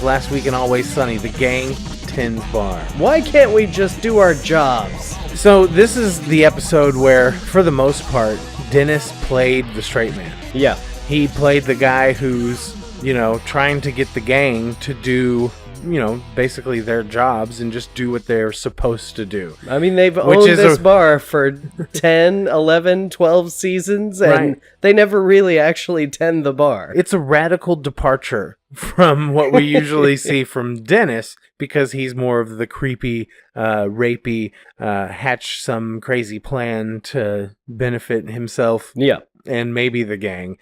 last week in Always Sunny, the gang tends bar. Why can't we just do our jobs? So this is the episode where, for the most part, Dennis played the straight man. Yeah. He played the guy who's, trying to get the gang to do, basically their jobs and just do what they're supposed to do. I mean, they've owned this bar for 10, 11, 12 seasons, and they never really actually tend the bar. It's a radical departure from what we usually see from Dennis, because he's more of the creepy, rapey, hatch some crazy plan to benefit himself. Yeah. And maybe the gang.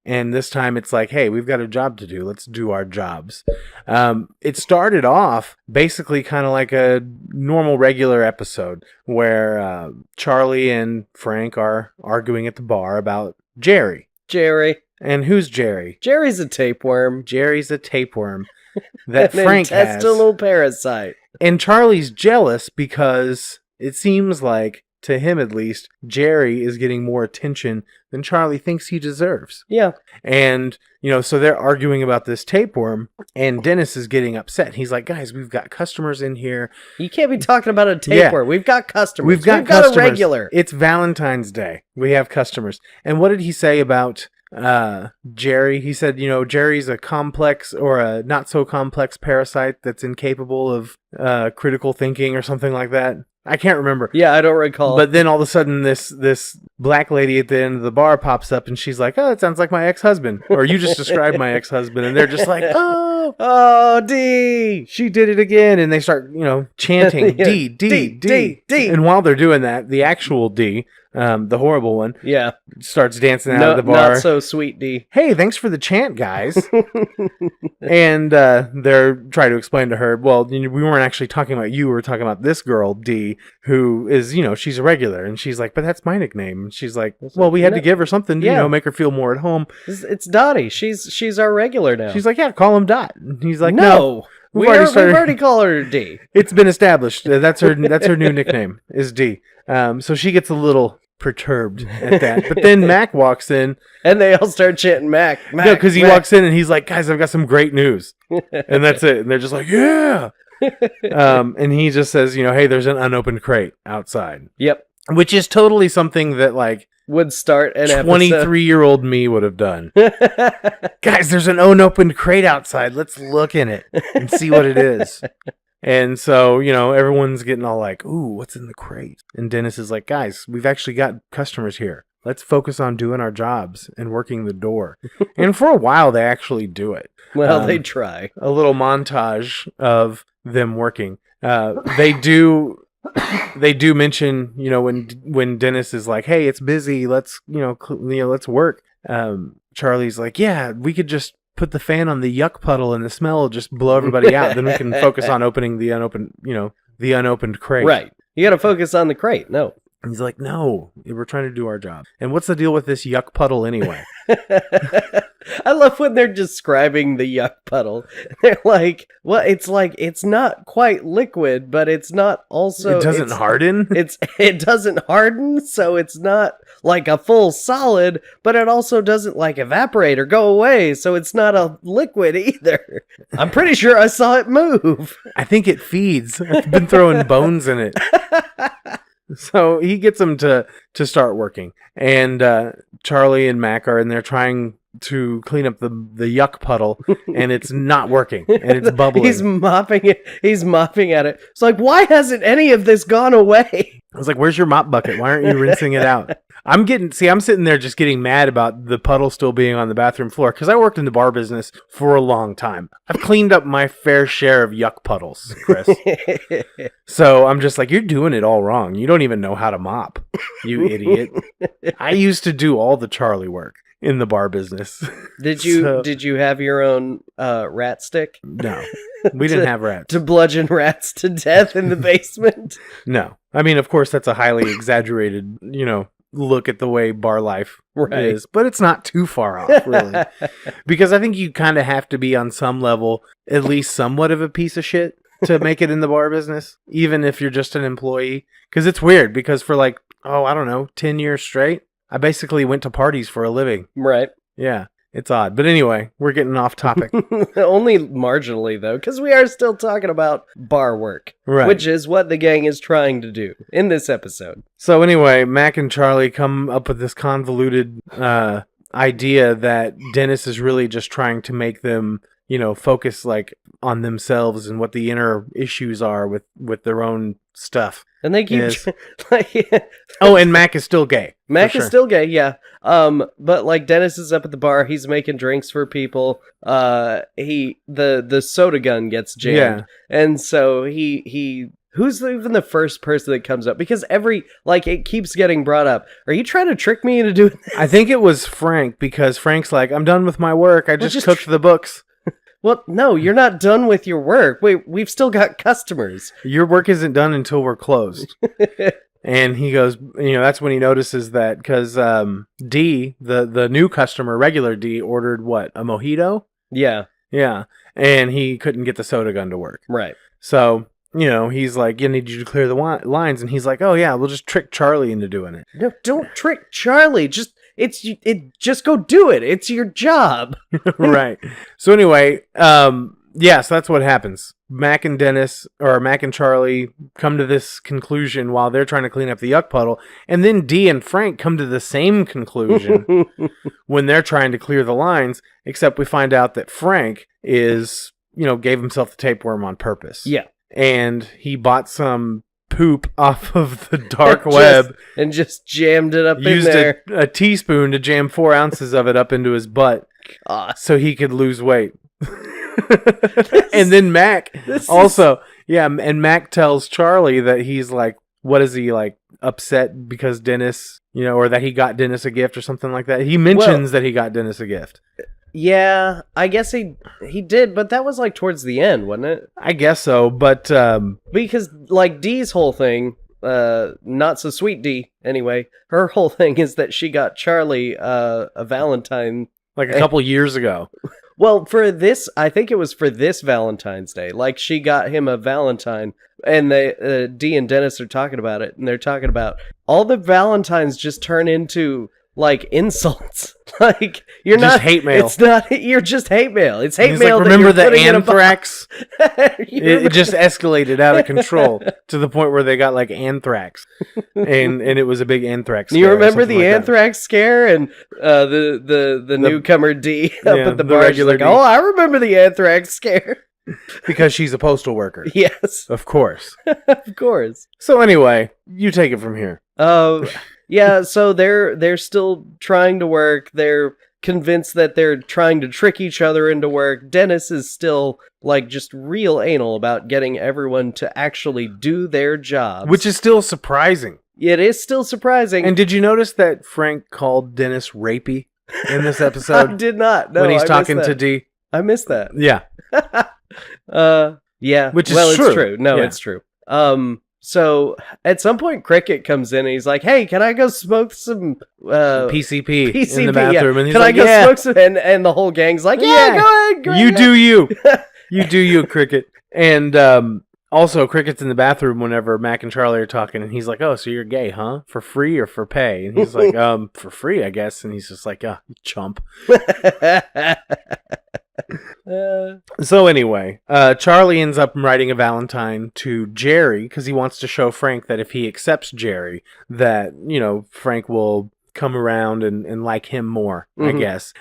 And this time it's like, hey, we've got a job to do. Let's do our jobs. It started off basically kind of like a normal, regular episode where Charlie and Frank are arguing at the bar about Jerry. And who's Jerry? Jerry's a tapeworm. Jerry's a tapeworm that Frank has. Intestinal parasite. And Charlie's jealous because it seems like, to him at least, Jerry is getting more attention than Charlie thinks he deserves. Yeah. And, so they're arguing about this tapeworm, and Dennis is getting upset. He's like, guys, we've got customers in here. You can't be talking about a tapeworm. Yeah. We've got customers. We've got a regular. It's Valentine's Day. We have customers. And what did he say about Jerry? He said, Jerry's a complex or a not so complex parasite that's incapable of critical thinking or something like that. I can't remember. Yeah, I don't recall. But then all of a sudden this black lady at the end of the bar pops up and she's like, oh, it sounds like my ex-husband. Or you just described my ex-husband. And they're just like, oh, D. She did it again. And they start, chanting D, D, D, D. And while they're doing that, the actual D, the horrible one, starts dancing out of the bar. Not so sweet, D. Hey, thanks for the chant, guys. And they're trying to explain to her, well, we weren't actually talking about you. We were talking about this girl, D, who is, she's a regular. And she's like, but that's my nickname. And she's like, well, we had to give her something, make her feel more at home. It's Dottie. She's our regular now. She's like, yeah, call him Dot. And he's like, no. We've already called her D. It's been established. That's her new nickname is D. So she gets a little perturbed at that. But then Mac walks in. And they all start chanting Mac. No, because he walks in and he's like, guys, I've got some great news. And that's it. And they're just like, yeah. And he just says, hey, there's an unopened crate outside. Yep. Which is totally something that would start an 23-year-old me would have done. Guys, there's an unopened crate outside. Let's look in it and see what it is. And so, everyone's getting all like, ooh, what's in the crate? And Dennis is like, guys, we've actually got customers here. Let's focus on doing our jobs and working the door. And for a while, they actually do it. Well, they try. A little montage of them working. They do mention, when Dennis is like, hey, it's busy. Let's, let's work. Charlie's like, yeah, we could just put the fan on the yuck puddle and the smell will just blow everybody out. Then we can focus on opening the unopened crate. Right. You got to focus on the crate. No. And he's like, no, we're trying to do our job. And what's the deal with this yuck puddle anyway? I love when they're describing the yuck puddle. They're like, well, it's not quite liquid, but it's not also... It doesn't harden? It doesn't harden, so it's not like a full solid, but it also doesn't evaporate or go away, so it's not a liquid either. I'm pretty sure I saw it move. I think it feeds. I've been throwing bones in it. So he gets them to start working. And Charlie and Mac are in there trying to clean up the yuck puddle, and it's not working, and it's bubbling. He's mopping it. He's mopping at it. It's like, why hasn't any of this gone away? I was like, where's your mop bucket? Why aren't you rinsing it out? I'm sitting there just getting mad about the puddle still being on the bathroom floor, because I worked in the bar business for a long time. I've cleaned up my fair share of yuck puddles, Chris. So I'm just like, you're doing it all wrong. You don't even know how to mop, you idiot. I used to do all the Charlie work in the bar business. Did you have your own rat stick? No, we didn't have rats. To bludgeon rats to death in the basement? No. I mean, of course, that's a highly exaggerated, look at the way bar life is, but it's not too far off, really. Because I think you kind of have to be on some level, at least somewhat of a piece of shit to make it in the bar business, even if you're just an employee. Because it's weird, because for 10 years straight, I basically went to parties for a living. Right. Yeah. It's odd. But anyway, we're getting off topic. Only marginally, though, because we are still talking about bar work, Right. which is what the gang is trying to do in this episode. So anyway, Mac and Charlie come up with this convoluted idea that Dennis is really just trying to make them, focus like on themselves and what the inner issues are with their own stuff. And they keep Yes. like, Oh, and Mac is still gay. Mac for is sure. still gay, yeah. But like Dennis is up at the bar, he's making drinks for people. The soda gun gets jammed, and so he who's even the first person that comes up, because it keeps getting brought up. Are you trying to trick me into doing this? I think it was Frank, because Frank's like, I'm done with my work. I just cooked the books. Well, no, you're not done with your work. Wait, we've still got customers. Your work isn't done until we're closed. And he goes, that's when he notices that, because D, the new customer, regular D, ordered what, a mojito? Yeah, Yeah. And he couldn't get the soda gun to work. right. So, he's like, I need you to clear the lines. And he's like, oh, yeah, we'll just trick Charlie into doing it. No, don't trick Charlie. Just go do it. It's your job. Right. So anyway, so that's what happens. Mac and Charlie come to this conclusion while they're trying to clean up the yuck puddle. And then Dee and Frank come to the same conclusion when they're trying to clear the lines, except we find out that Frank is, gave himself the tapeworm on purpose. Yeah. And he bought some poop off of the dark web and just jammed it up in used there. a teaspoon to jam 4 ounces of it up into his butt so he could lose weight. And then Mac and Mac tells Charlie that he's like, what is he, like, upset because Dennis, or that he got Dennis a gift or something like that. He mentions that he got Dennis a gift. Yeah, I guess he did, but that was like towards the end, wasn't it? I guess so, but because like Dee's whole thing, not so sweet D anyway, her whole thing is that she got Charlie a Valentine like a couple years ago. Well, I think it was for this Valentine's Day. Like, she got him a Valentine, and Dee and Dennis are talking about it, and they're talking about all the Valentines just turn into, like, insults. Like, you're just not hate mail. It's not. You're just hate mail. It's hate He's mail. like, remember that the you're anthrax? It just anthrax. escalated out of control to the point where they got like anthrax, and it was a big anthrax. You scare or remember something the like that. anthrax scare and the newcomer D up Yeah, at the the bar? She's regular like, D. oh, I remember the anthrax scare. Because she's a postal worker. Yes, Of course. of course. So anyway, you take it from here. Yeah, so they're still trying to work. They're convinced that they're trying to trick each other into work. Dennis is still like just real anal about getting everyone to actually do their jobs. Which is still surprising. It is still surprising. And did you notice that Frank called Dennis rapey in this I episode? did not. No, when he's I talking missed to that. D? I missed that. Yeah. Yeah. Which is well, true. it's true. No, Yeah. it's true. So at some point, Cricket comes in and he's like, "Hey, can I go smoke some PCP, PCP in the bathroom?" Yeah. And he's Can like, I go yeah, smoke some? And the whole gang's like, "Yeah, go ahead, you do you. You do you, Cricket. And also, Cricket's in the bathroom whenever Mac and Charlie are talking, and he's like, "Oh, so you're gay, huh? For free or for pay?" And he's like, for free, I guess." And he's just like, "Ah, you chump." So anyway, Charlie ends up writing a Valentine to Jerry because he wants to show Frank that if he accepts Jerry, that, Frank will come around and like him more, I guess.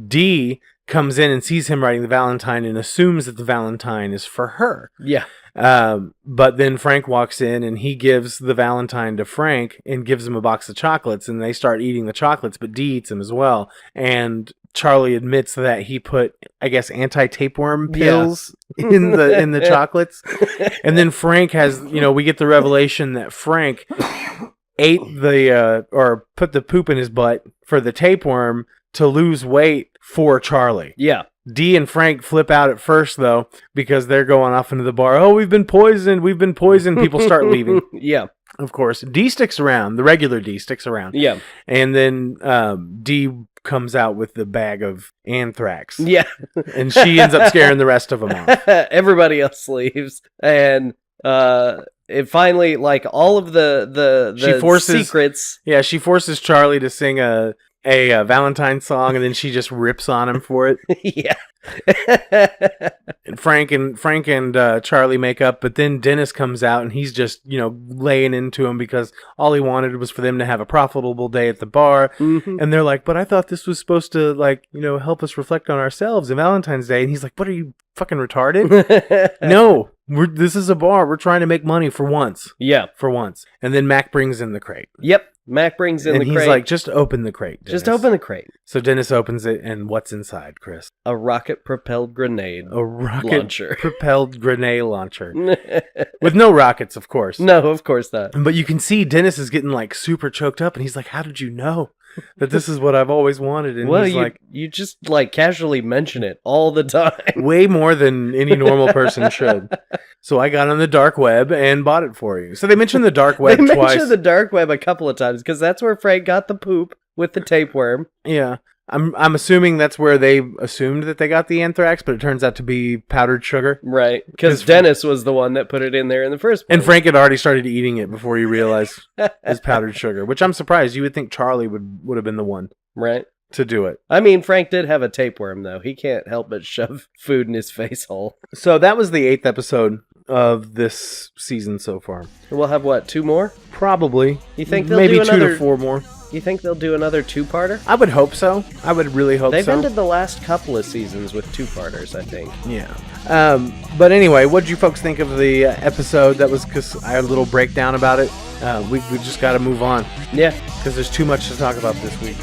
Dee comes in and sees him writing the Valentine and assumes that the Valentine is for her. Yeah. But then Frank walks in and he gives the Valentine to Frank and gives him a box of chocolates, and they start eating the chocolates, but Dee eats them as well. And Charlie admits that he put, I guess, anti-tapeworm pills in the chocolates. And then Frank has, we get the revelation that Frank ate or put the poop in his butt for the tapeworm to lose weight for Charlie. Yeah. Dee and Frank flip out at first, though, because they're going off into the bar. "Oh, we've been poisoned. We've been poisoned." People start leaving. Yeah. Of course. Dee sticks around. The regular Dee sticks around. Yeah. And then Dee comes out with the bag of anthrax. Yeah. And she ends up scaring the rest of them off. Everybody else leaves. And it finally, like, all of the She forces- secrets. Yeah, she forces Charlie to sing a a Valentine song, and then she just rips on him for it. Yeah. And Frank and Charlie make up, but then Dennis comes out and he's just, laying into him because all he wanted was for them to have a profitable day at the bar. Mm-hmm. And they're like, but I thought this was supposed to, help us reflect on ourselves in Valentine's Day. And he's like, what, are you fucking retarded? No, this is a bar. We're trying to make money for once. Yeah. For once. And then Mac brings in the crate. Yep. Mac brings in the crate. And he's like, just open the crate, Dennis. Just open the crate. So Dennis opens it, and what's inside, Chris? A rocket-propelled grenade. A rocket launcher. Propelled grenade launcher. With no rockets, of course. No, of course not. But you can see Dennis is getting super choked up, and he's like, how did you know that this is what I've always wanted? And well, he's you just casually mention it all the time. Way more than any normal person should. So I got on the dark web and bought it for you. So they mentioned the dark web twice. They mentioned the dark web a couple of times because that's where Frank got the poop with the tapeworm. Yeah. I'm assuming that's where they assumed that they got the anthrax, but it turns out to be powdered sugar. Right, because Dennis was the one that put it in there in the first place. And Frank had already started eating it before he realized it was powdered sugar, which I'm surprised. You would think Charlie would have been the one. Right. To do it. I mean, Frank did have a tapeworm, though. He can't help but shove food in his face hole. So that was the 8th episode of this season so far. We'll have, 2 more? Probably. You think they'll maybe do another... 2 to 4 more. You think they'll do another 2-parter? I would hope so. I would really hope They've so. ended the last couple of seasons with 2-parters, I think. Yeah. But anyway, what did you folks think of the episode? That was because I had a little breakdown about it. We just got to move on. Yeah. Because there's too much to talk about this week.